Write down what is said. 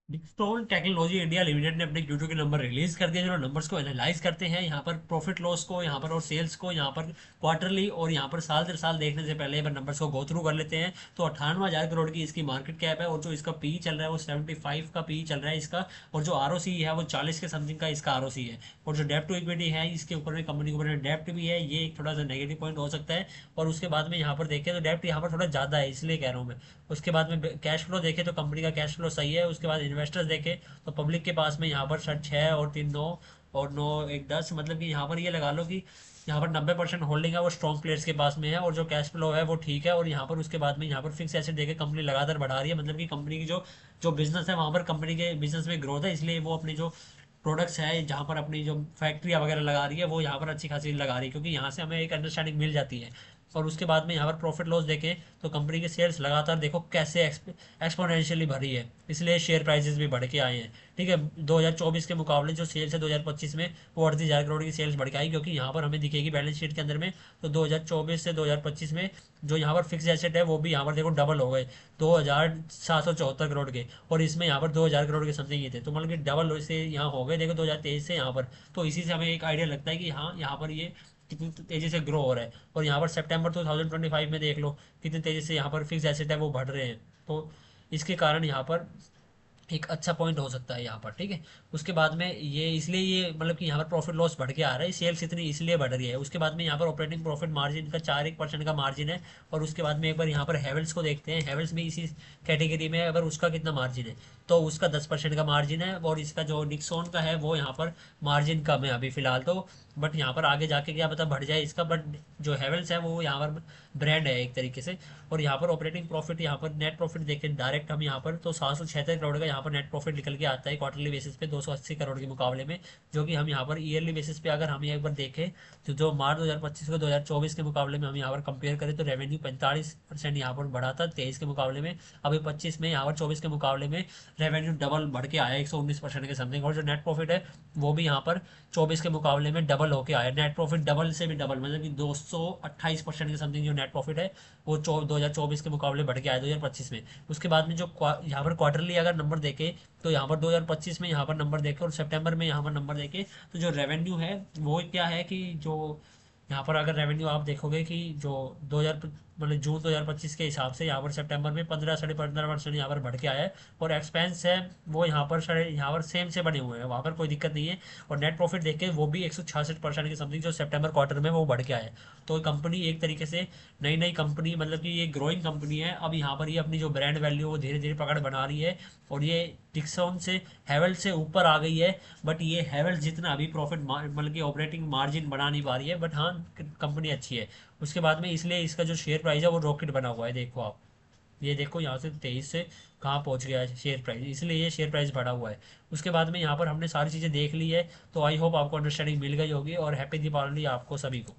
डिक्सटोन technology India limited ने अपने Q2 के नंबर रिलीज कर दिए, जो नंबर्स को एनालाइज करते हैं यहाँ पर प्रॉफिट लॉस को, यहाँ पर और सेल्स को, यहाँ पर क्वार्टरली और यहाँ पर साल दर साल देखने से पहले एक बार नंबर्स को गो थ्रू कर लेते हैं। तो 98,000 करोड़ की इसकी मार्केट कैप है और जो इसका पी चल रहा है वो 75 का पी चल रहा है इसका। और जो आर है वो 40 के समथिंग का इसका आर है। और जो डेप्ट टू इक्विटी है इसके ऊपर में, कंपनी के ऊपर में डेप्ट भी है, ये एक थोड़ा सा नेगेटिव पॉइंट हो सकता है। और उसके बाद में यहाँ पर देखें तो डेप्ट यहाँ पर थोड़ा ज़्यादा है, इसलिए कह रहा हूँ मैं। उसके बाद में कैश फ्लो देखें तो कंपनी का कैश फ्लो सही है। उसके बाद इन्वेस्टर्स देखें तो पब्लिक के पास में यहाँ पर 6 और 3 9 और 9 1 10, मतलब कि यहाँ पर ये लगा लो कि यहाँ पर 90% होल्डिंग है वो स्ट्रॉन्ग प्लेयर्स के पास में है। और जो कैश फ्लो है वो ठीक है। और यहाँ पर उसके बाद में यहाँ पर फिक्स एसेट देके कंपनी लगातार बढ़ा रही है, मतलब कि कंपनी की जो जो बिजनेस है वहाँ पर कंपनी के बिजनेस में ग्रोथ है, इसलिए वो अपनी जो प्रोडक्ट्स है जहाँ पर अपनी जो फैक्ट्रियाँ वगैरह लगा रही है वो यहाँ पर अच्छी खासी लगा रही है, क्योंकि यहाँ से हमें एक अंडरस्टैंडिंग मिल जाती है। और उसके बाद में यहाँ पर प्रॉफिट लॉस देखें तो कंपनी की सेल्स लगातार देखो कैसे एक्सपोनेंशियली भरी है, इसलिए शेयर प्राइसेस भी बढ़ के आए हैं। ठीक है, 2024 के मुकाबले जो सेल्स है 2025 में वो 38,000 करोड़ की सेल्स बढ़ के आई, क्योंकि यहाँ पर हमें दिखेगी बैलेंस शीट के अंदर में। तो 2024 से 2025 में जो यहाँ पर फिक्स एसेट है वो भी यहाँ पर देखो डबल हो गए, 2,774 करोड़ के। और इसमें यहाँ पर 2,000 करोड़ के समथिंग ही थे, तो मतलब कि डबल से यहाँ हो गए देखो 2023 से यहाँ पर। तो इसी से हमें एक आइडिया लगता है कि हाँ यहाँ पर ये कितनी तेजी से ग्रो हो रहा है। और यहाँ पर सितंबर 2025 में देख लो कितनी तेजी से यहाँ पर फिक्स एसेट है वो बढ़ रहे हैं। तो इसके कारण यहाँ पर एक अच्छा पॉइंट हो सकता है यहाँ पर। ठीक है, उसके बाद में ये इसलिए ये मतलब कि यहाँ पर प्रॉफिट लॉस बढ़ के आ रहा है, सेल्स इतनी इसलिए बढ़ रही है। उसके बाद में यहाँ पर ऑपरेटिंग प्रॉफिट मार्जिन का 4% का मार्जिन है। और उसके बाद में एक बार यहाँ पर हेवल्स को देखते हैं, हेवल्स भी इसी कैटेगरी में है, अगर उसका कितना मार्जिन है तो उसका 10% का मार्जिन है। और इसका जो निक्सॉन का है वो यहाँ पर मार्जिन कम है अभी फिलहाल तो, बट यहाँ पर आगे जाके क्या पता बढ़ जाए इसका। बट जो हेवल्स है वो यहाँ पर ब्रांड है एक तरीके से। और यहाँ पर ऑपरेटिंग प्रॉफिट, यहाँ पर नेट प्रॉफिट देखें डायरेक्ट हम यहाँ पर तो 776 करोड़ का यहाँ पर नेट प्रॉफिट निकल के आता है क्वार्टरली बेसिस पे 280 करोड़ के मुकाबले में। जो कि हम यहाँ पर ईयरली बेसिस पे अगर हम एक बार देखें तो जो मार्च 2025 को 2024 के मुकाबले में हम यहाँ पर कंपेयर करें तो रेवेन्यू 45% यहाँ पर बढ़ा था 23 के मुकाबले में। अभी 25 में यहाँ पर 24 के मुकाबले में रेवेन्यू डबल बढ़ के आया 119% के समथिंग। और जो नेट प्रॉफिट है वो भी यहाँ पर 24 के मुकाबले में डबल होके आया, नेट प्रॉफिट डबल से भी डबल, मतलब कि 228% के समथिंग जो नेट प्रॉफिट है वो 2024 के मुकाबले बढ़ के आया 2025 में। उसके बाद में जो यहाँ पर क्वार्टरली अगर नंबर देखे तो यहाँ पर 2025 में यहाँ पर नंबर देखे और सितंबर में यहाँ पर नंबर देखे तो जो रेवेन्यू है वो क्या है कि जो यहाँ पर अगर रेवेन्यू आप देखोगे कि जो 2000 मतलब जून 2025 के हिसाब से यहाँ पर सितंबर में 15 साढ़े 15% यहाँ पर बढ़ के आया है। और एक्सपेंस है वो यहाँ पर सेम से बने हुए हैं, वहाँ पर कोई दिक्कत नहीं है। और नेट प्रॉफिट देखे वो भी 166% के समथिंग जो सितंबर क्वार्टर में वो बढ़ के आया है। तो कंपनी एक तरीके से नई नई कंपनी, मतलब कि ये ग्रोइंग कंपनी है। अब यहाँ पर ये अपनी जो ब्रांड वैल्यू वो धीरे धीरे पकड़ बना रही है। और ये डिक्सन से हेवल से ऊपर आ गई है। बट ये हेवल जितना अभी प्रॉफिट मतलब कि ऑपरेटिंग मार्जिन बना नहीं पा रही है, बट हाँ कंपनी अच्छी है। उसके बाद में इसलिए इसका जो शेयर प्राइस है वो रॉकेट बना हुआ है, देखो आप ये देखो यहाँ से 23 से कहाँ पहुँच गया है शेयर प्राइस, इसलिए ये शेयर प्राइस बढ़ा हुआ है। उसके बाद में यहाँ पर हमने सारी चीज़ें देख ली है। तो आई होप आपको अंडरस्टैंडिंग मिल गई होगी और हैप्पी दीपावली आपको सभी को।